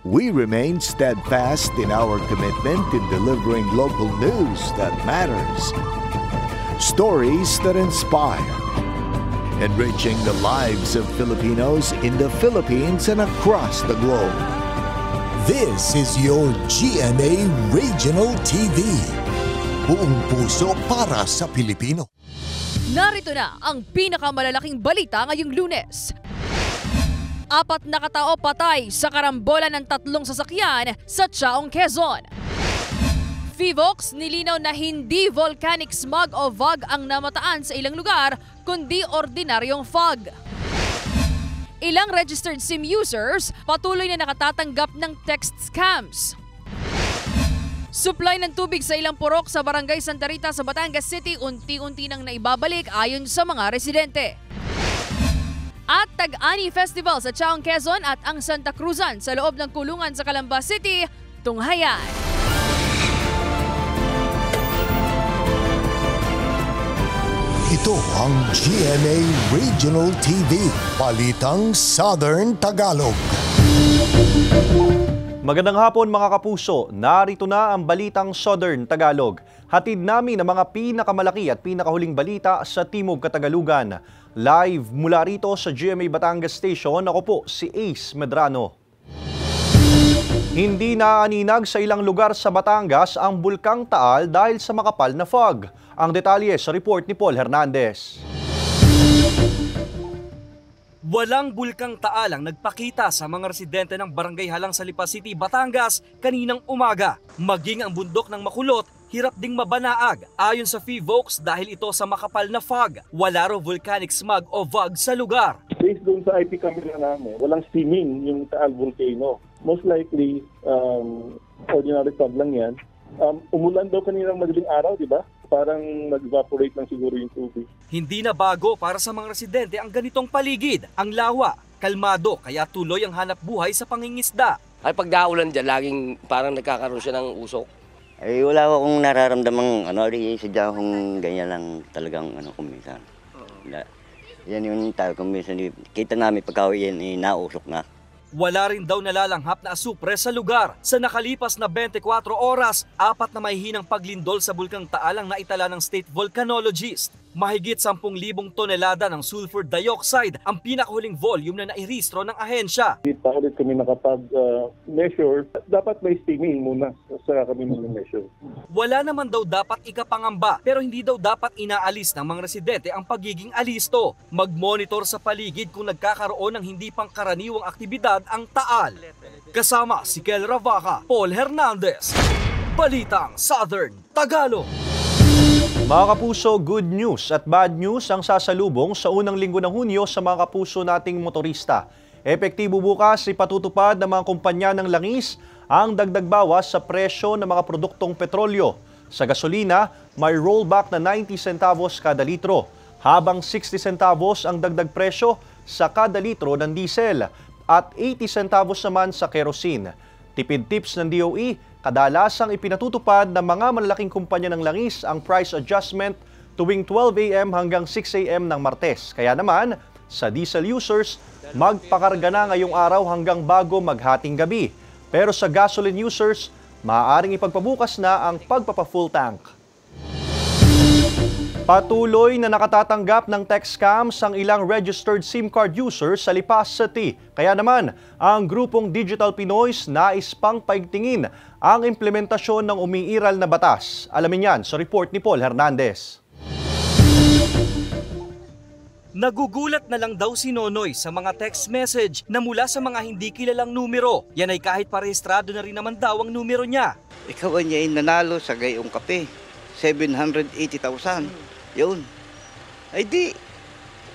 We remain steadfast in our commitment in delivering local news that matters. Stories that inspire. Enriching the lives of Filipinos in the Philippines and across the globe. This is your GMA Regional TV. Buong puso para sa Pilipino. Narito na ang pinakamalalaking balita ngayong Lunes. 4 na katao patay sa karambola ng 3 sasakyan sa Chaong, Quezon. PHIVOLCS nilinaw na hindi volcanic smog o fog ang namataan sa ilang lugar, kundi ordinaryong fog. Ilang registered SIM users patuloy na nakatatanggap ng text scams. Supply ng tubig sa ilang purok sa Barangay Santa Rita sa Batangas City unti-unti nang naibabalik ayon sa mga residente. At Tag-Ani Festival sa Chaong, Quezon at ang Santa Cruzan sa loob ng kulungan sa Calamba City, tunghayan. Ito ang GMA Regional TV, Balitang Southern Tagalog. Magandang hapon mga kapuso, narito na ang Balitang Southern Tagalog. Hatid namin ang mga pinakamalaki at pinakahuling balita sa Timog Katagalugan. Live mula rito sa GMA Batangas Station, ako po si Ace Medrano. Hindi naaninag sa ilang lugar sa Batangas ang Bulkang Taal dahil sa makapal na fog. Ang detalye sa report ni Paul Hernandez. Walang bulkang Taal ang nagpakita sa mga residente ng Barangay Halang sa Lipa City, Batangas kaninang umaga. Maging ang bundok ng Makulot, hirap ding mabanaag ayon sa PHIVOLCS dahil ito sa makapal na fog. Wala raw volcanic smog o fog sa lugar. Based doon sa IP camera namin, walang steaming yung Taal Volcano. Most likely, ordinary fog lang yan. Umulan daw kaninang madaling araw, di ba? Parang nag-evaporate lang siguro yung tubig. Hindi na bago para sa mga residente ang ganitong paligid. Ang lawa, kalmado, kaya tuloy ang hanap buhay sa pangingisda. Ay pagdaulan dyan, laging parang nagkakaroon siya ng usok. Eh wala akong nararamdamang sadya kung ganyan lang talagang kuminsan. Yan yung tayo kuminsan. Kita namin pagka-uwian nausok na. Wala rin daw nalalanghap na asupre sa lugar. Sa nakalipas na 24 oras, 4 na mahihinang paglindol sa Bulkang Taal ang naitala ng state volcanologist. Mahigit 10,000 tonelada ng sulfur dioxide ang pinakahuling volume na nairehistro ng ahensya. Hindi pa ulit kami nakapag-measure. Dapat may steaming muna sa kami mag-measure. Wala naman daw dapat ikapangamba pero hindi daw dapat inaalis ng mga residente ang pagiging alisto. Mag-monitor sa paligid kung nagkakaroon ng hindi pangkaraniwang aktibidad ang Taal. Kasama si Kel Ravaca, Paul Hernandez, Balitang Southern Tagalog. Mga kapuso, good news at bad news ang sasalubong sa unang linggo ng Hunyo sa mga kapuso nating motorista. Epektibo bukas ipatutupad ng mga kumpanya ng langis ang dagdag bawas sa presyo ng mga produktong petrolyo. Sa gasolina, may rollback na 90 centavos kada litro, habang 60 centavos ang dagdag presyo sa kada litro ng diesel at 80 centavos naman sa kerosene. Tipid tips ng DOE, kadalasang ipinatutupad ng mga malalaking kumpanya ng langis ang price adjustment tuwing 12 a.m. hanggang 6 a.m. ng Martes. Kaya naman, sa diesel users, magpakarga na ngayong araw hanggang bago maghating gabi. Pero sa gasoline users, maaaring ipagpabukas na ang pagpapa-full tank. Patuloy na nakatatanggap ng text scams ang ilang registered SIM card users sa Lipa City. Kaya naman, ang grupong Digital Pinoys nais pang paigtingin ang implementasyon ng umiiral na batas. Alamin yan sa report ni Paul Hernandez. Nagugulat na lang daw si Nonoy sa mga text message na mula sa mga hindi kilalang numero. Yan ay kahit parehistrado na rin naman daw ang numero niya. Ikaw ay nanalo sa gayong kape. 780,000. Yun. Ay di.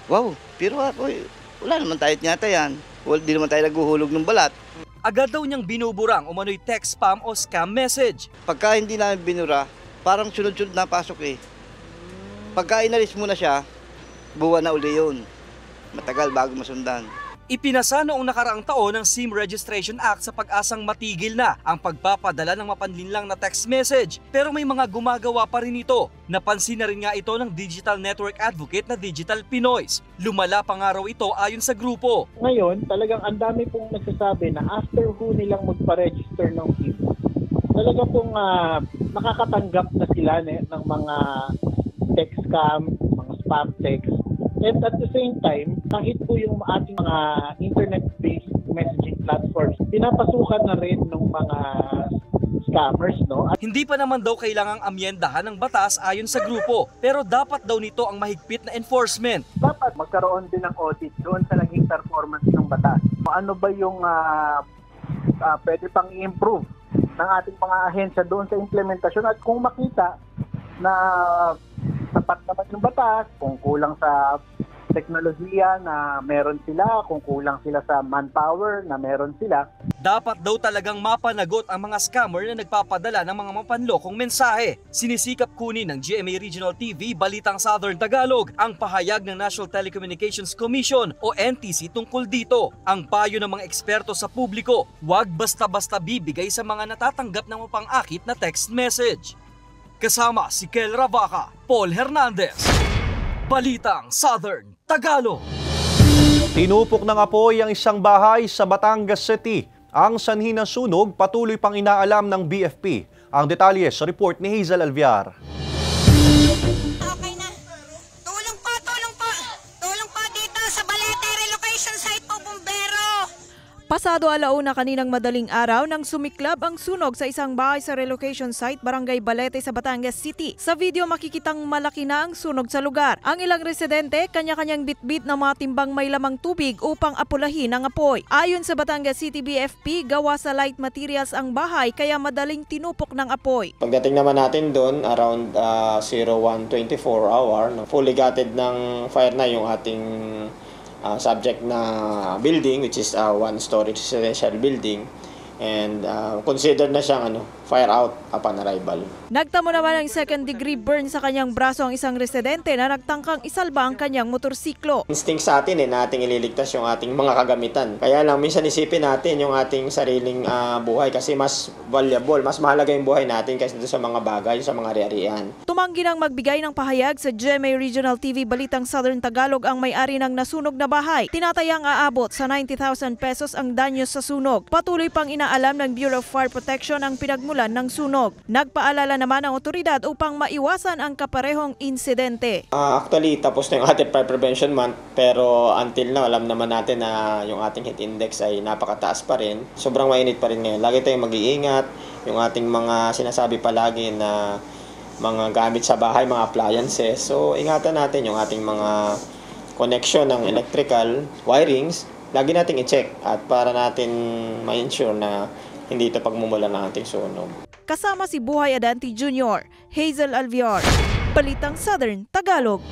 Wow. Pero ako, wala naman tayo nyata yan. Di naman tayo naguhulog ng balat. Agad daw niyang binuburang umano'y text spam o scam message. Pagka hindi namin binura, parang sunod-sunod na pasok eh. Pagka inalis mo na siya, buwan na uli yun. Matagal bago masundan. Ipinasa noong nakaraang taon ng SIM Registration Act sa pag-asang matigil na ang pagpapadala ng mapanlinlang na text message. Pero may mga gumagawa pa rin ito. Napansin na rin nga ito ng digital network advocate na Digital Pinoys. Lumala pa nga raw ito ayon sa grupo. Ngayon, talagang ang dami pong nagsasabi na after nilang magpa-register ng SIM, talaga pong nakakatanggap na sila ng mga text scam, mga spam text. And at the same time, kahit po yung ating mga internet-based messaging platforms, pinapasukan na rin ng mga scammers, no? Hindi pa naman daw kailangang amyendahan ng batas ayon sa grupo, pero dapat daw nito ang mahigpit na enforcement. Dapat magkaroon din ng audit doon sa naging performance ng batas. Ano ba yung pwede pang i-improve ng ating mga ahensya doon sa implementasyon, at kung makita na sapat naman yung batas, kung kulang sa teknolohiya na meron sila, kung kulang sila sa manpower na meron sila. Dapat daw talagang mapanagot ang mga scammer na nagpapadala ng mga mapanlokong mensahe. Sinisikap kunin ng GMA Regional TV Balitang Southern Tagalog ang pahayag ng National Telecommunications Commission o NTC tungkol dito. Ang payo ng mga eksperto sa publiko, huwag basta-basta bibigay sa mga natatanggap ng mapang-akit na text message. Kasama si Kel Ravaca, Paul Hernandez, Balitang Southern Tagalog. Tinupok ng apoy ang isang bahay sa Batangas City. Ang sanhi ng sunog patuloy pang inaalam ng BFP. Ang detalye sa report ni Hazel Alviar. Okay na. Tulong po dito sa Balete relocation site po, bumbero. Pasado alauna kaninang madaling araw nang sumiklab ang sunog sa isang bahay sa relocation site Barangay Balete sa Batangas City. Sa video makikitang malaki na ang sunog sa lugar. Ang ilang residente kanya-kanyang bitbit na mga timbang may lamang tubig upang apulahin ang apoy. Ayon sa Batangas City BFP, gawa sa light materials ang bahay kaya madaling tinupok ng apoy. Pagdating naman natin doon around 01:24 hour, fully gutted ng fire na yung ating subject na building, which is one-story residential building, and considered na siyang fire out upon arrival. Nagtamo naman ng second-degree burn sa kanyang braso ang isang residente na nagtangkang isalba ang kanyang motorsiklo. Instinct sa atin na ating ililigtas yung ating mga kagamitan. Kaya lang minsan isipin natin yung ating sariling buhay kasi mas valuable, mas mahalaga yung buhay natin kaysa sa mga bagay, sa mga ari-arian. Tumanggi nang magbigay ng pahayag sa GMA Regional TV Balitang Southern Tagalog ang may-ari ng nasunog na bahay. Tinatayang aabot sa 90,000 pesos ang danyo sa sunog. Patuloy pang inaalam ng Bureau of Fire Protection ang pinagmulan ng sunog. Nagpaalala naman ang otoridad upang maiwasan ang kaparehong insidente. Actually, tapos na yung ating Fire Prevention Month, pero until now, alam naman natin na yung ating heat index ay napakataas pa rin. Sobrang mainit pa rin ngayon. Lagi tayong mag-iingat. Yung ating mga sinasabi palagi na mga gamit sa bahay, mga appliances. So, ingatan natin yung ating mga connection ng electrical wirings. Lagi nating i-check at para natin ma-ensure na hindi ito pagmumula ng ating sunog. Kasama si Buhay Adanti Jr., Hazel Alviar, Balitang Southern Tagalog.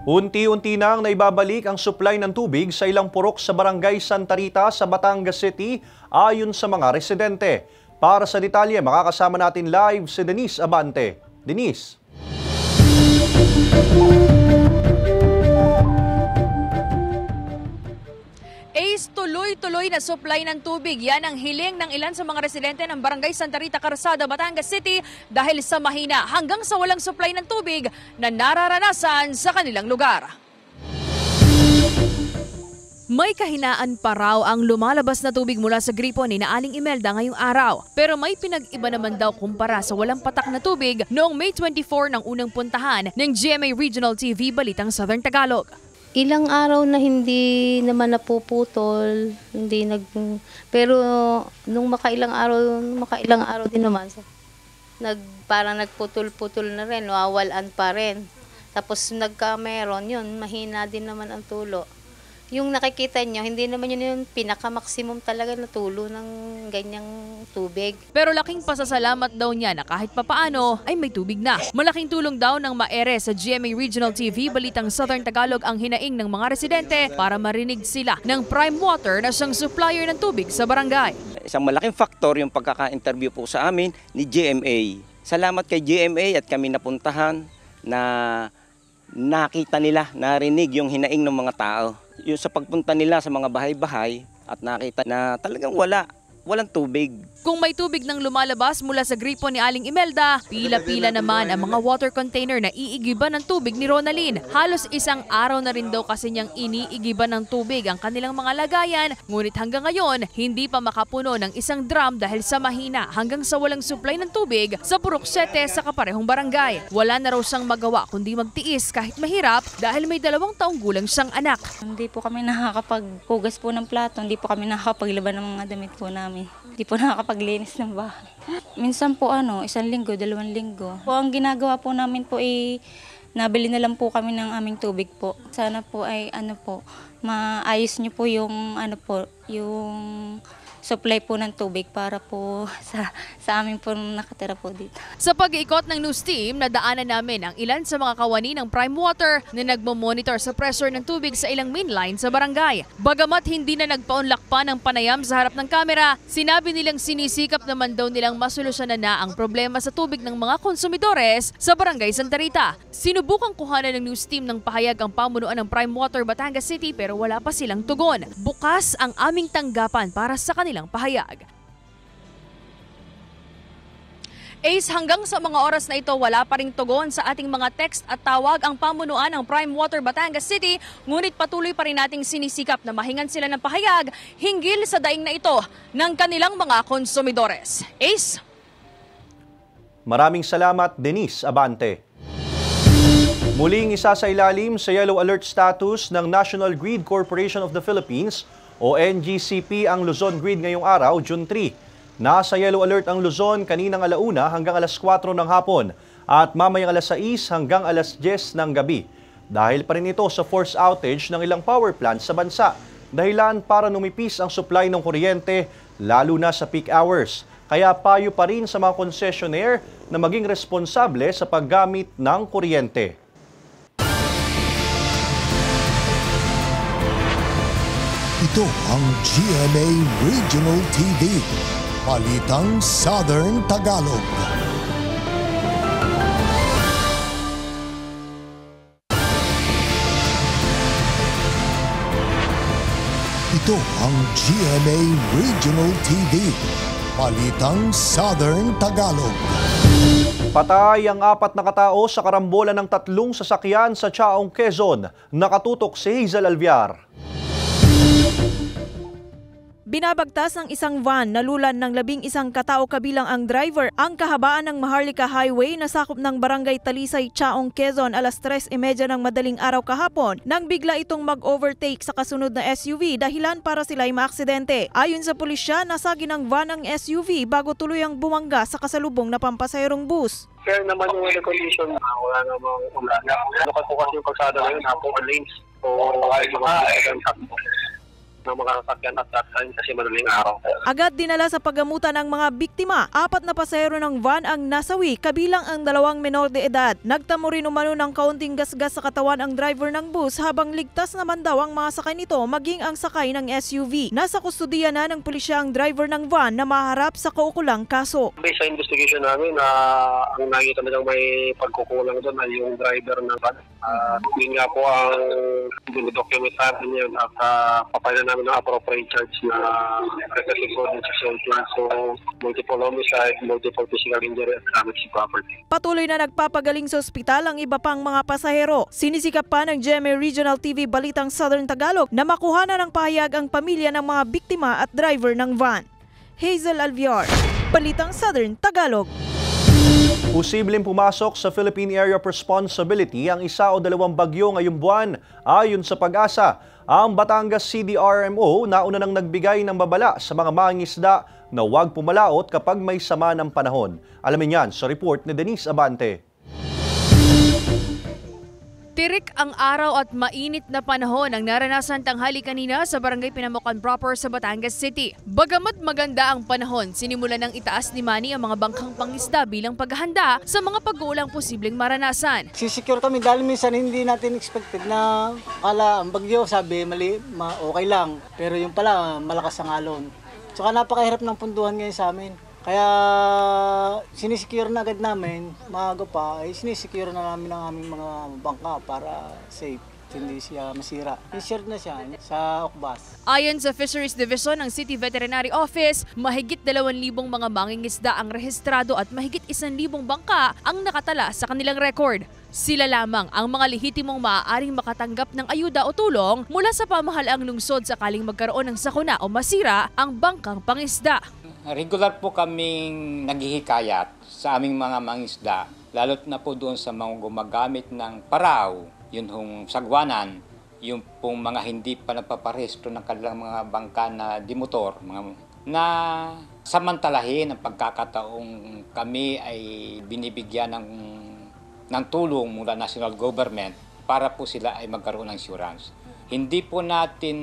Unti-unti nang naibabalik ang supply ng tubig sa ilang purok sa Barangay Santa Rita sa Batangas City ayon sa mga residente. Para sa detalye, makakasama natin live si Denise Abante. Denise. Ace, tuloy-tuloy na supply ng tubig. Yan ang hiling ng ilan sa mga residente ng Barangay Santa Rita, Carasada, Batangas City dahil sa mahina hanggang sa walang supply ng tubig na nararanasan sa kanilang lugar. May kahinaan pa raw ang lumalabas na tubig mula sa gripo ni Aling Imelda ngayong araw. Pero may pinag-iba naman daw kumpara sa walang patak na tubig noong May 24 ng unang puntahan ng GMA Regional TV Balitang Southern Tagalog. Ilang araw na hindi naman napuputol, pero nung makailang araw din naman, parang nagputol-putol na rin, nawawalan pa rin. Tapos meron yun, mahina din naman ang tulo. Yung nakikita nyo, hindi naman yun yung pinaka-maximum talaga na tulo ng ganyang tubig. Pero laking pasasalamat daw niya na kahit papaano ay may tubig na. Malaking tulong daw ng maere sa GMA Regional TV Balitang Southern Tagalog ang hinaing ng mga residente para marinig sila ng Prime Water na siyang supplier ng tubig sa barangay. Isang malaking faktor yung pagkaka-interview po sa amin ni GMA. Salamat kay GMA at kami napuntahan na nakita nila, narinig yung hinaing ng mga tao. Yung sa pagpunta nila sa mga bahay-bahay at nakita na talagang walang tubig. Kung may tubig nang lumalabas mula sa gripo ni Aling Imelda, pila-pila naman ang mga water container na iigiban ng tubig ni Ronalyn. Halos isang araw na rin daw kasi niyang iniigiban ng tubig ang kanilang mga lagayan, ngunit hanggang ngayon, hindi pa makapuno ng isang drum dahil sa mahina hanggang sa walang supply ng tubig sa Purok 7 sa kaparehong barangay. Wala na raw siyang magawa kundi magtiis kahit mahirap dahil may 2 taong gulang siyang anak. Hindi po kami nakakapaghugas po ng plato, hindi po kami nakakapaglaban ng mga damit po namin. Hindi po nakakapaglinis ng bahay. Minsan po 1 linggo, 2 linggo. Po ang ginagawa po namin po ay nabili na lang po kami ng aming tubig po. Sana po ay maayos niyo po yung yung supply po ng tubig para po sa amin po nakatira po dito. Sa pag-iikot ng news team, nadaanan namin ang ilan sa mga kawani ng Prime Water na nagmo-monitor sa pressure ng tubig sa ilang main line sa barangay. Bagamat hindi na nagpaunlak pa ng panayam sa harap ng kamera, sinabi nilang sinisikap naman daw nilang masolusyonan na ang problema sa tubig ng mga konsumidores sa barangay Santa Rita. Sinubukang kuhanan ng news team ng pahayag ang pamunuan ng Prime Water Batangas City pero wala pa silang tugon. Bukas ang aming tanggapan para sa kanilang pahayag. Ace, hanggang sa mga oras na ito, wala pa ring tugon sa ating mga text at tawag ang pamunuan ng Prime Water Batangas City, ngunit patuloy pa rin nating sinisikap na mahingan sila ng pahayag hinggil sa daing na ito ng kanilang mga konsumidores. Ace? Maraming salamat, Denise Abante. Muling isa sa ilalim sa yellow alert status ng National Grid Corporation of the Philippines o NGCP ang Luzon Grid ngayong araw, June 3. Nasa yellow alert ang Luzon kaninang 1:00 hanggang 4:00 ng hapon at mamayang 6:00 hanggang 10:00 ng gabi. Dahil pa rin ito sa force outage ng ilang power plants sa bansa. Dahilan para numipis ang supply ng kuryente lalo na sa peak hours. Kaya payo pa rin sa mga concessionaire na maging responsable sa paggamit ng kuryente. Ito ang GMA Regional TV, Balitang Southern Tagalog. Ito ang GMA Regional TV, Balitang Southern Tagalog. Patay ang 4 na katao sa karambolan ng 3 sasakyan sa Chaong, Quezon. Nakatutok si Hazel Alviar. Binabagtas ng isang van na lulan ng 11 katao kabilang ang driver ang kahabaan ng Maharlika Highway na sakop ng Barangay Talisay, Chaong, Quezon 3:30 ng madaling araw kahapon nang bigla itong mag-overtake sa kasunod na SUV dahilan para sila'y maaksidente. Ayon sa pulisya, nasagi ng van ang SUV bago tuluyang bumangga sa kasalubong na pampasaherong bus. Fair naman yung weather condition, wala namang ulan. Ano kasi yung kalsada ngayon, hapong lanes. So, ay ng mga sasakyan at that time kasi madaling araw. Agad dinala sa paggamutan ng mga biktima. 4 na pasahero ng van ang nasawi, kabilang ang 2 menor de edad. Nagtamo rin umano ng kaunting gasgas sa katawan ang driver ng bus habang ligtas naman daw ang mga sakay nito maging ang sakay ng SUV. Nasa kustudiya na ng pulisya ang driver ng van na maharap sa kaukulang kaso. Based sa investigation namin, ang nakita talagang may pagkukulang doon ay yung driver ng van. Yun nga po ang document natin yun at papayanan namin ng appropriate charge na reckless imprudence exception. So, multiple homicide, multiple physical injury at damage to property. Patuloy na nagpapagaling sa ospital ang iba pang mga pasahero. Sinisikap pa ng GMA Regional TV Balitang Southern Tagalog na makuhanan ng pahayag ang pamilya ng mga biktima at driver ng van. Hazel Alviar, Balitang Southern Tagalog. Posibleng pumasok sa Philippine Area of Responsibility ang 1 o 2 bagyo ngayong buwan. Ayon sa Pag-asa, ang Batangas CDRMO nauna nang nagbigay ng babala sa mga mangingisda na huwag pumalaot kapag may sama ng panahon. Alamin yan sa report ni Denise Abante. Tirik ang araw at mainit na panahon ang naranasan tanghali kanina sa Barangay Pinamukan proper sa Batangas City. Bagamat maganda ang panahon, sinimulan ng itaas ni Manny ang mga bangkang pangisda bilang paghahanda sa mga pag-uulang posibleng maranasan. Sisecure kami dahil minsan hindi natin expected na kala ang bagyo, sabi okay lang, pero yung pala malakas ang alon. Tsaka napakahirap ng punduhan ngayon sa amin. Kaya sinisecure na agad namin, maaga pa, sinisecure na namin ang aming mga bangka para safe, hindi siya masira. Insured na siya sa Okbas. Ayon sa Fisheries Division ng City Veterinary Office, mahigit 2,000 mga mangingisda ang rehistrado at mahigit 1,000 bangka ang nakatala sa kanilang record. Sila lamang ang mga lehitimong maaaring makatanggap ng ayuda o tulong mula sa pamahalaang lungsod sakaling magkaroon ng sakuna o masira ang bangkang pangisda. Regular po kaming naghihikayat sa aming mga mangisda, lalo't na po doon sa mga gumagamit ng paraw, yun hong sagwanan, yung pong mga hindi pa napaparehistro ng kanilang mga bangka na dimotor, na samantalahin ang pagkakataong kami ay binibigyan ng tulong mula national government para po sila ay magkaroon ng insurance. Hindi po natin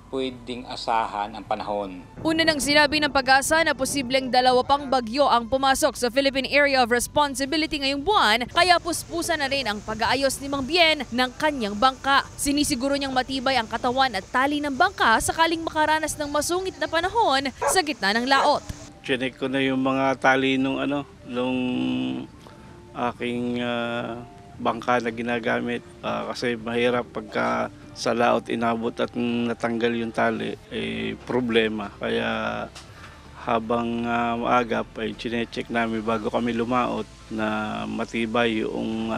pwedeng asahan ang panahon. Una nang sinabi ng Pag-asa na posibleng 2 pang bagyo ang pumasok sa Philippine Area of Responsibility ngayong buwan, kaya puspusan na rin ang pag-aayos ni Mang Bien ng kanyang bangka. Sinisiguro niyang matibay ang katawan at tali ng bangka sakaling makaranas ng masungit na panahon sa gitna ng laot. Chinek ko na yung mga tali nung aking bangka na ginagamit kasi mahirap pagka sa laot inabot at natanggal yung tali, problema. Kaya habang maagap ay chinecheck namin bago kami lumaot na matibay yung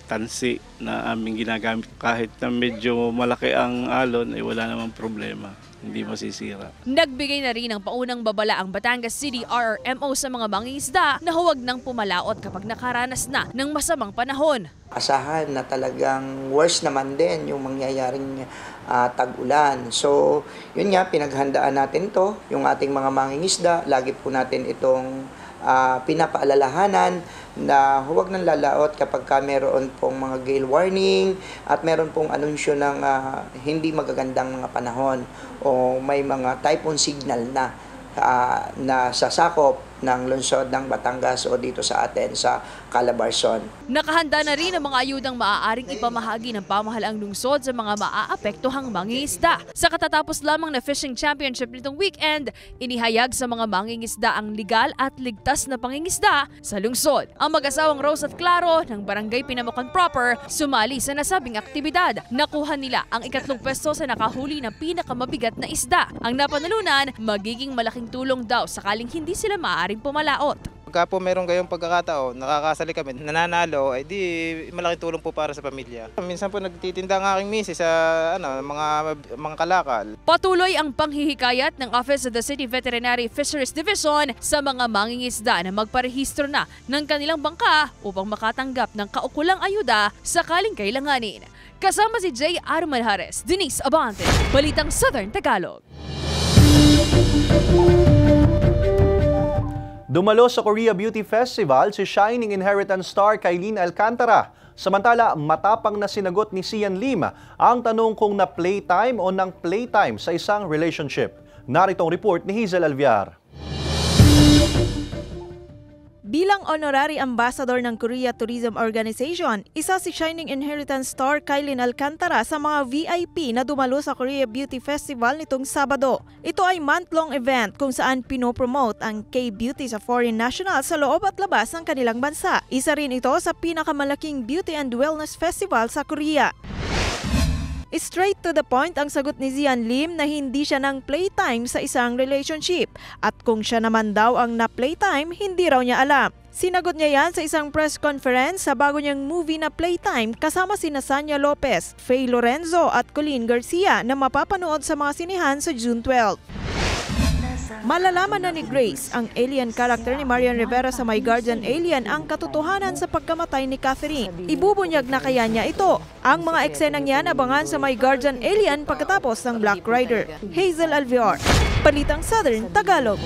tansi na aming ginagamit. Kahit na medyo malaki ang alon, wala namang problema. Hindi masisira. Nagbigay na rin ng paunang babala ang Batangas City RRMO sa mga mangingisda na huwag nang pumalaot kapag nakaranas na ng masamang panahon. Asahan na talagang worse naman din yung mangyayaring tag-ulan. So, yun nga, pinaghandaan natin to, yung ating mga mangingisda. Lagi po natin itong pinapaalalahanan na huwag nang lalaot kapag meron pong mga gale warning at meron pong anunsyo ng hindi magagandang mga panahon o may mga typhoon signal na sasakop ng lungsod ng Batangas o dito sa atin sa Calabarzon. Nakahanda na rin ang mga ayudang maaaring ipamahagi ng pamahalaang lungsod sa mga maaapektuhang mangingisda. Sa katatapos lamang na fishing championship nitong weekend, inihayag sa mga mangingisda ang legal at ligtas na pangingisda sa lungsod. Ang mag-asawang Rose at Claro ng Barangay Pinamukan Proper sumali sa nasabing aktibidad. Nakuha nila ang 3 pwesto sa nakahuli ng pinakamabigat na isda. Ang napanalunan, magiging malaking tulong daw sakaling hindi sila maaaring pumalaot. Pagka po meron kayong pagkakataon, nakakasali kami, nananalo, ay di malaking tulong po para sa pamilya. Minsan po nagtitinda ang aking misis sa mga kalakal. Patuloy ang panghihikayat ng Office of the City Veterinary Fisheries Division sa mga mangingisda na magparehistro na ng kanilang bangka upang makatanggap ng kaukulang ayuda sakaling kailanganin. Kasama si J. Armalhares, Denise Abante, Balitang Southern Tagalog. Dumalo sa Korea Beauty Festival si Shining Inheritance star Kailin Alcantara. Samantala, matapang na sinagot ni Sian Lim ang tanong kung na playtime o nang playtime sa isang relationship. Narito ang report ni Hazel Alviar. Bilang honorary ambassador ng Korea Tourism Organization, isa si Shining Inheritance star Kailin Alcantara sa mga VIP na dumalo sa Korea Beauty Festival nitong Sabado. Ito ay month-long event kung saan pinopromote ang K-beauty sa foreign nationals sa loob at labas ng kanilang bansa. Isa rin ito sa pinakamalaking beauty and wellness festival sa Korea. Straight to the point ang sagot ni Sian Lim na hindi siya ng playtime sa isang relationship at kung siya naman daw ang na-playtime, hindi raw niya alam. Sinagot niya yan sa isang press conference sa bago niyang movie na Playtime kasama sina Sanya Lopez, Faye Lorenzo at Colleen Garcia na mapapanood sa mga sinihan sa June 12. Malalaman na ni Grace, ang alien character ni Marian Rivera sa My Guardian Alien, ang katotohanan sa pagkamatay ni Catherine. Ibubunyag na kaya niya ito. Ang mga eksenang yan abangan sa My Guardian Alien pagkatapos ng Black Rider. Hazel Alviar, Balitang Southern Tagalog.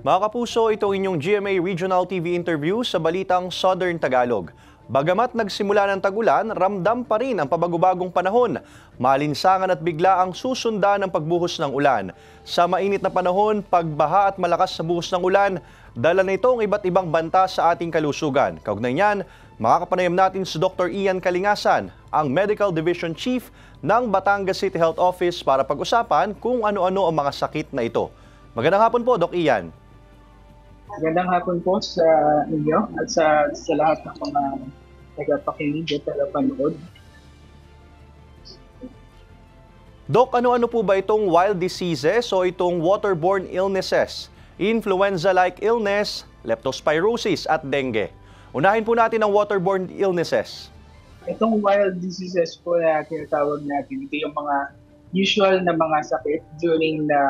Mga kapuso, ito inyong GMA Regional TV interview sa Balitang Southern Tagalog. Bagamat nagsimula ng tag-ulan, ramdam pa rin ang pabagubagong panahon. Malinsangan at bigla ang susundan ng pagbuhos ng ulan. Sa mainit na panahon, pagbaha at malakas sa buhos ng ulan, dala na ito ang iba't ibang banta sa ating kalusugan. Kaugnay niyan, Makakapanayam natin si Dr. Ian Kalingasan, ang Medical Division Chief ng Batangas City Health Office para pag-usapan kung ano-ano ang mga sakit na ito. Magandang hapon po, Doc Ian. Magandang hapon po sa inyo at sa lahat ng mga tagapakinig at tagapanood. Doc, ano-ano po ba itong wild diseases o itong waterborne illnesses? Influenza-like illness, leptospirosis at dengue. Unahin po natin ang waterborne illnesses. Itong wild diseases po na tinatawag natin, ito yung mga usual na mga sakit during the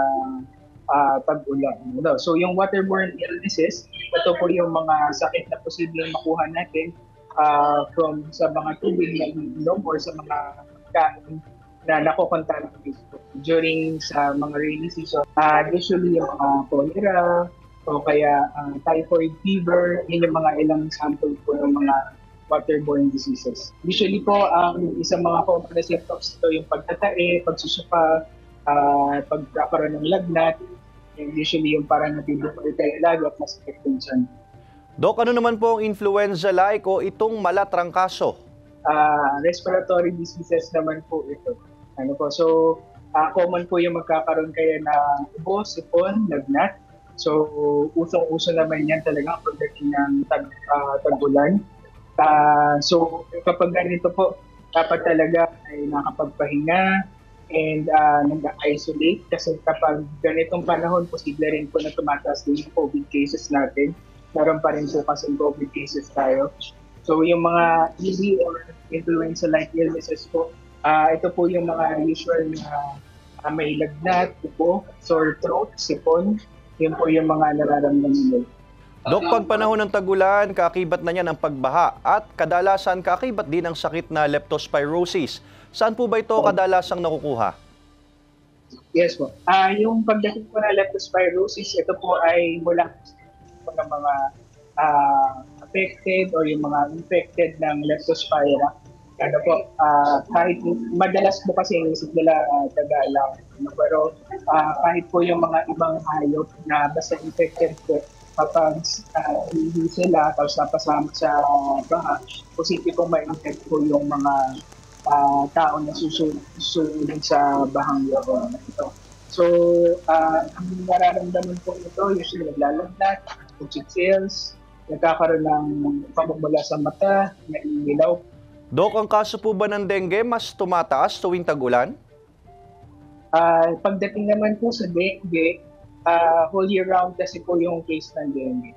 tag-ulan. So yung waterborne illnesses, ito po yung mga sakit na posibleng makuha natin from sa mga tubig na iniinom or sa mga kain na nakokontaminate during sa mga rainy season. Usually yung cholera, o kaya typhoid fever, yun yung mga ilang sample po ng mga waterborne diseases. Usually po, ang isang mga common na symptoms ito yung pagtatae, pagsusuka, pagkakaroon ng lagnat, and usually yung parang natibukol tayo lagi at masakit tension. Dok, ano naman po ang influenza-like o itong malatrangkaso? Respiratory diseases naman po ito. So, common po yung magkakaroon kaya na ubo, sipon, lagnat. So, usong-uso naman yan talaga pagdating ng tag-ulan. So, kapag ganito po, dapat talaga ay nakapagpahinga and nag-isolate kasi kapag ganitong panahon, posible rin po na tumataas din yung COVID cases natin. Meron pa rin po kasi COVID cases tayo. So, yung mga ED or influenza-like illnesses po, ito po yung mga usual na may lagnat, ubo, sore throat, sipon. Yun po yung mga nararamdaman nila. Dok, pag panahon ng tag-ulan, kaakibat na niyan ang pagbaha at kadalasan kaakibat din ang sakit na leptospirosis. Saan po ba ito kadalasang nakukuha? Yes po. Yung pagdating po na leptospirosis, ito po ay mula po ng mga affected or yung mga infected ng leptospira. Kahit madalas po kasi isip nila Tagalog, pero kahit po yung mga ibang hayop na basta infected po, kapag hindi sila tapos napasama sa baha, posible pong ma-infect po yung mga tao na susunod sa bahang yun. So, ang nararamdaman po ito, usually naglalagnat, chills, nagkakaroon ng pamumula sa mata, naiilaw. Dok, ang kaso po ba ng dengue mas tumataas tuwing tag-ulan? Pagdating naman po sa dengue, whole year round kasi po yung case ng dengue.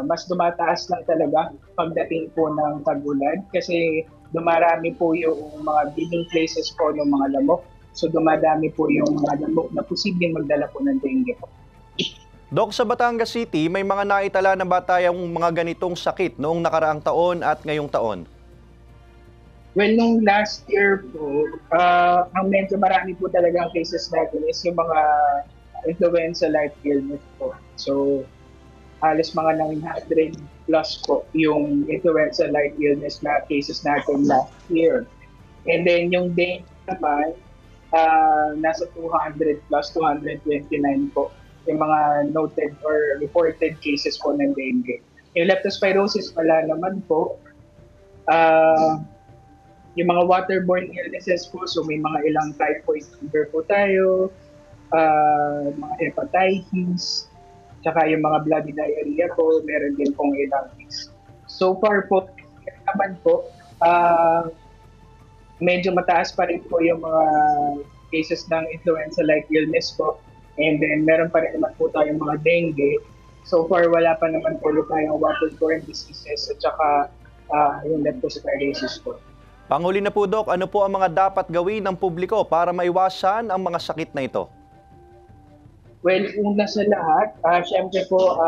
Mas dumataas lang talaga pagdating po ng tag-ulan kasi dumarami po yung mga breeding places po ng mga lamok. So dumadami po yung mga lamok na posibleng magdala po ng dengue. Dok, sa Batangas City, may mga naitala na ba tayong mga ganitong sakit noong nakaraang taon at ngayong taon? Well, nung last year po, ang medyo marami po talaga ang cases natin is yung mga influenza-like illness po. So, halos mga 900 plus po yung influenza-like illness na cases natin last year. And then yung dengue naman, nasa 200 plus, 229 po yung mga noted or reported cases po ng dengue. Yung leptospirosis wala naman po. Yung mga waterborne illnesses po, so may mga ilang typhoid fever po tayo, mga hepatitis, tsaka yung mga bloody diarrhea po, meron din pong ilang case. So far po, naman po, medyo mataas pa rin po yung mga cases ng influenza-like illness po, and then meron pa rin naman po tayong mga dengue. So far, wala pa naman po tayong waterborne diseases at tsaka yung leptospirosis po. Panghuli na po, Dok, ano po ang mga dapat gawin ng publiko para maiwasan ang mga sakit na ito? Well, una sa lahat, syempre po,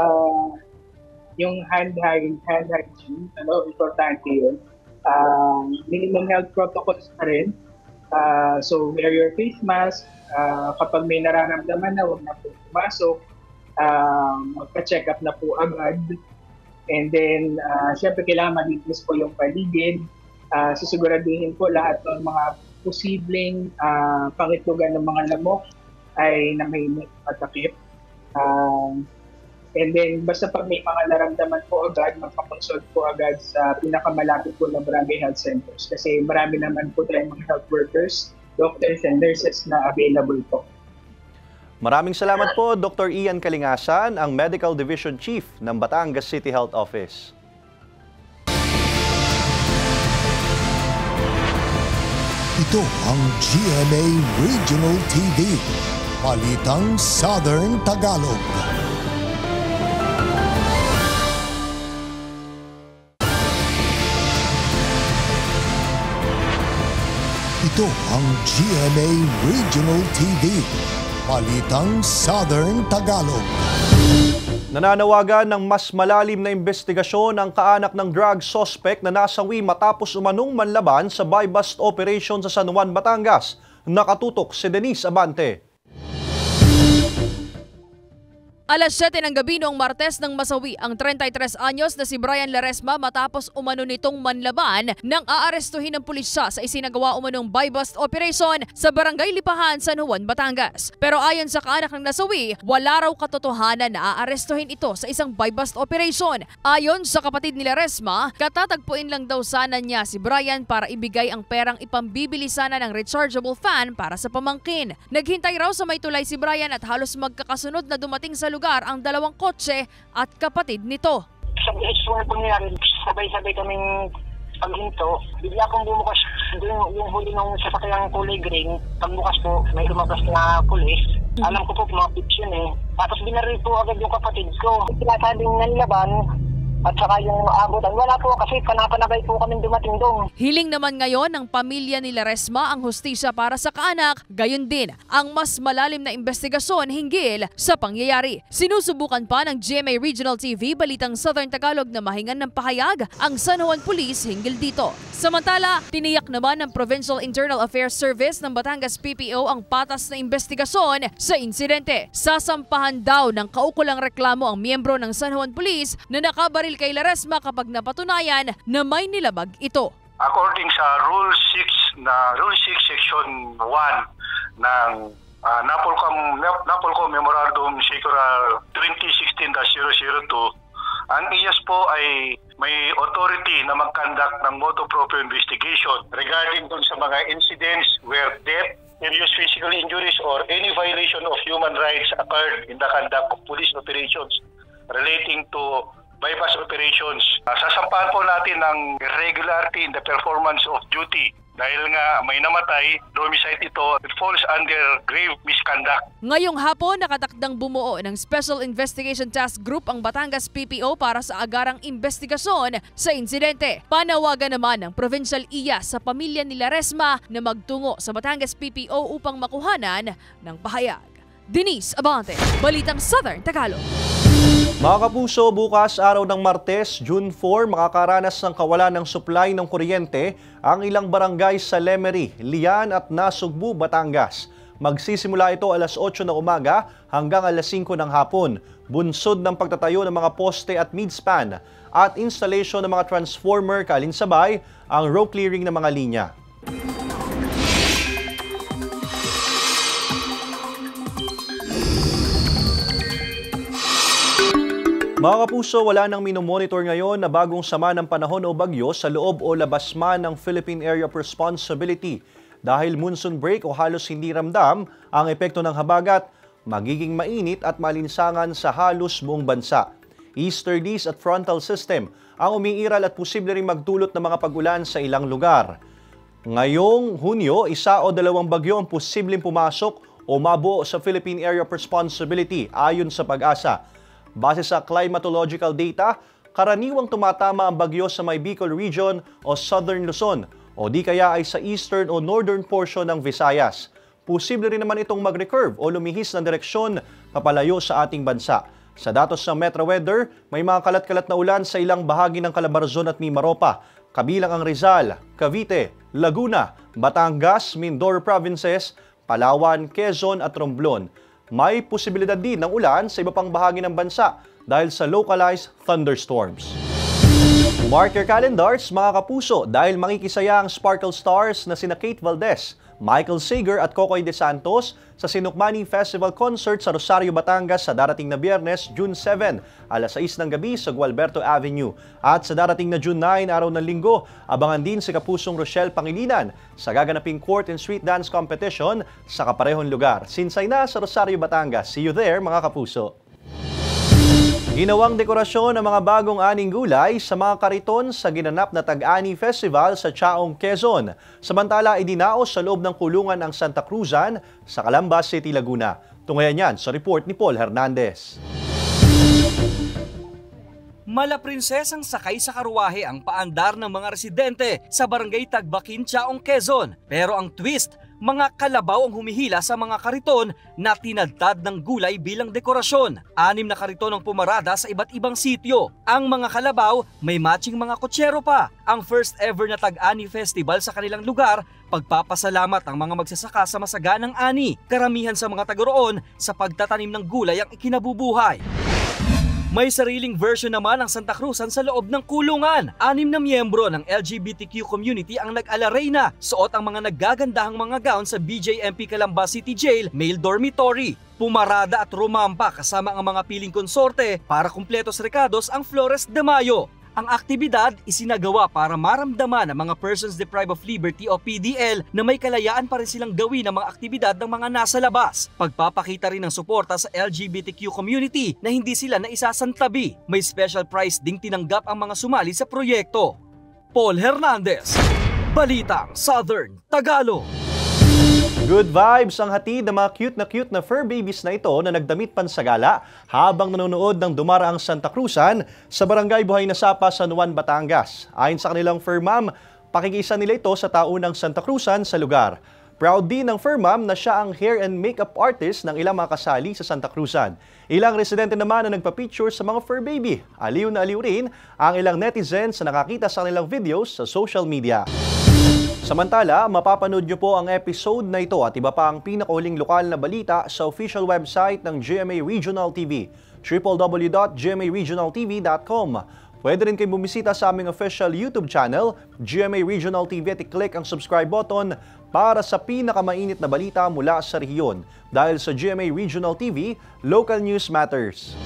yung hand hygiene, importante yun. Minimum health protocols pa rin. So, wear your face mask. Kapag may nararamdaman na, huwag na po pumasok. Magpa-check up na po agad. And then, syempre, kailangan malinis po yung paligid. Sisiguraduhin po lahat ng mga posibleng pangitlugan ng mga lamok ay na may matakip. And then, basta pag may mga naramdaman po agad, magpaponsult po agad sa pinakamalapit po na barangay health centers. Kasi marami naman po tayong mga health workers, doctors, and nurses na available po. Maraming salamat po, Dr. Ian Kalingasan, ang Medical Division Chief ng Batangas City Health Office. Ito ang GMA Regional TV, Balitang Southern Tagalog. Ito ang GMA Regional TV, Balitang Southern Tagalog. Nananawagan ng mas malalim na investigasyon ang kaanak ng drug suspect na nasawi matapos umanong manlaban sa buy-bust operation sa San Juan, Batangas. Nakatutok si Denise Abante. Alas 7 ng gabi noong Martes nang masawi ang 33 anyos na si Brian Laresma matapos umano nitong manlaban nang aarestuhin ng pulisya sa isinagawa umanong buy-bust operation sa Barangay Lipahan, San Juan, Batangas. Pero ayon sa kaanak ng nasawi, wala raw katotohanan na aarestuhin ito sa isang buy-bust operation. Ayon sa kapatid ni Laresma, katatagpuin lang daw sana niya si Brian para ibigay ang perang ipambibili sana ng rechargeable fan para sa pamangkin. Naghintay raw sa may tulay si Brian at halos magkakasunod na dumating sa lugar ang dalawang kotse at kapatid nito. Sa mga pangyayari, sabay-sabay kaming paghinto. Bigla akong bumukas yung huli ng sasakyang kulay green. Pagbukas po, may lumabas na pulis. Alam ko po mga pips yun eh. Tapos binaril po agad yung kapatid ko. Sinasabing nanlaban at saka yung abutan. Wala po kasi panapanabay po kami dumating doon. Hiling naman ngayon ng pamilya ni Laresma ang hustisya para sa kaanak, gayon din ang mas malalim na investigasyon hinggil sa pangyayari. Sinusubukan pa ng GMA Regional TV Balitang Southern Tagalog na mahingan ng pahayag ang San Juan Police hinggil dito. Samantala, tiniyak naman ng Provincial Internal Affairs Service ng Batangas PPO ang patas na investigasyon sa insidente. Sasampahan daw ng kaukulang reklamo ang miyembro ng San Juan Police na nakabaril kay Laresma kapag napatunayan na may nilabag ito. According sa Rule 6 Section 1 ng NAPOLCOM Memorandum Circular 2016-002, ang IAS po ay may authority na mag-conduct ng motu proprio investigation regarding dun sa mga incidents where death, serious physical injuries, or any violation of human rights occurred in the conduct of police operations relating to bypass operations. Sasampahan po natin ng irregularity in the performance of duty. Dahil nga may namatay, homicide ito, it falls under grave misconduct. Ngayong hapon, nakatakdang bumuo ng Special Investigation Task Group ang Batangas PPO para sa agarang investigasyon sa insidente. Panawagan naman ng Provincial IAS sa pamilya ni Laresma na magtungo sa Batangas PPO upang makuhanan ng pahayag. Denise Abante, Balitang Southern Tagalog. Mga kapuso, bukas araw ng Martes, June 4, makakaranas ng kawalan ng supply ng kuryente ang ilang barangay sa Lemery, Lian at Nasugbu, Batangas. Magsisimula ito alas 8 ng umaga hanggang alas 5 ng hapon. Bunsod ng pagtatayo ng mga poste at midspan at installation ng mga transformer kalinsabay ang row clearing ng mga linya. Mga kapuso, wala nang minomonitor ngayon na bagong sama ng panahon o bagyo sa loob o labas man ng Philippine Area of Responsibility. Dahil monsoon break o halos hindi ramdam ang epekto ng habagat, magiging mainit at malinsangan sa halos buong bansa. Easterlies at frontal system ang umiiral at posible ring magdulot ng mga pag-ulan sa ilang lugar. Ngayong Hunyo, 1 o 2 bagyo ang posibleng pumasok o mabuo sa Philippine Area of Responsibility ayon sa Pag-asa. Base sa climatological data, karaniwang tumatama ang bagyo sa may Bicol Region o Southern Luzon o di kaya ay sa eastern o northern portion ng Visayas. Posible rin naman itong mag-recurve o lumihis ng direksyon papalayo sa ating bansa. Sa datos ng Metro Weather, may mga kalat-kalat na ulan sa ilang bahagi ng Calabarzon at Mimaropa, kabilang ang Rizal, Cavite, Laguna, Batangas, Mindoro Provinces, Palawan, Quezon at Romblon. May posibilidad din ng ulan sa iba pang bahagi ng bansa dahil sa localized thunderstorms. Mark your calendars, mga kapuso, dahil makikisaya ang Sparkle Stars na sina Kate Valdez, Michael Sager at Kokoy De Santos sa Sinukmani Festival Concert sa Rosario, Batangas sa darating na Biyernes, June 7, alas 6 ng gabi sa Gualberto Avenue. At sa darating na June 9, araw ng Linggo, abangan din si Kapusong Rochelle Pangilinan sa gaganaping court and street dance competition sa kaparehong lugar. Sinsay na sa Rosario, Batangas. See you there, mga kapuso! Ginawang dekorasyon ang mga bagong aning gulay sa mga kariton sa ginanap na Tag-Ani Festival sa Chaong, Quezon. Samantala, idinaos sa loob ng kulungan ang Santa Cruzan sa Calamba City, Laguna. Tunghayan yan sa report ni Paul Hernandez. Mala prinsesang sakay sa karuwahe ang paandar ng mga residente sa barangay Tagbakin, Chaong, Quezon. Pero ang twist, mga kalabaw ang humihila sa mga kariton na tinadtad ng gulay bilang dekorasyon. 6 na kariton ang pumarada sa iba't ibang sityo. Ang mga kalabaw may matching mga kotsero pa. Ang first ever na Tag-Ani Festival sa kanilang lugar, pagpapasalamat ang mga magsasaka sa masaganang ani. Karamihan sa mga taga-roon sa pagtatanim ng gulay ang ikinabubuhay. May sariling version naman ang Santa Cruzan sa loob ng kulungan. 6 na miyembro ng LGBTQ community ang nag-alarena. Suot ang mga naggagandahang mga gown sa BJMP Calamba City Jail Male Dormitory. Pumarada at rumampa kasama ang mga piling konsorte para kumpletos rekados ang Flores de Mayo. Ang aktibidad isinagawa para maramdaman ng mga Persons Deprived of Liberty o PDL na may kalayaan pa rin silang gawin ang mga aktibidad ng mga nasa labas. Pagpapakita rin ng suporta sa LGBTQ community na hindi sila naisasantabi. May special prize ding tinanggap ang mga sumali sa proyekto. Paul Hernandez, Balitang Southern Tagalog. Good vibes ang hatid ng mga cute na fur babies na ito na nagdamit pansagala habang nanonood ng dumaraang Santa Cruzan sa Barangay Buhay na Sapa, San Juan, Batangas. Ayon sa kanilang fur mom, pakikisa nila ito sa taunang Santa Cruzan sa lugar. Proud din ng fur mom na siya ang hair and makeup artist ng ilang mga kasali sa Santa Cruzan. Ilang residente naman na nagpa-picture sa mga fur baby. Aliw na aliw rin ang ilang netizens na nakakita sa kanilang videos sa social media. Samantala, mapapanood nyo po ang episode na ito at iba pa ang pinakahuling lokal na balita sa official website ng GMA Regional TV, www.gmaregionaltv.com. Pwede rin kayo bumisita sa aming official YouTube channel, GMA Regional TV, at i-click ang subscribe button para sa pinakamainit na balita mula sa rehiyon. Dahil sa GMA Regional TV, local news matters.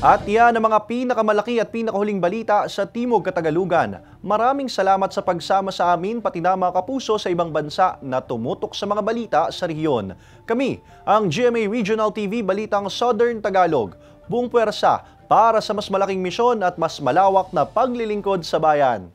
At yan ang mga pinakamalaki at pinakahuling balita sa Timog Katagalugan. Maraming salamat sa pagsama sa amin pati na mga kapuso sa ibang bansa na tumutok sa mga balita sa rehiyon. Kami, ang GMA Regional TV Balitang Southern Tagalog. Buong puwersa para sa mas malaking misyon at mas malawak na paglilingkod sa bayan.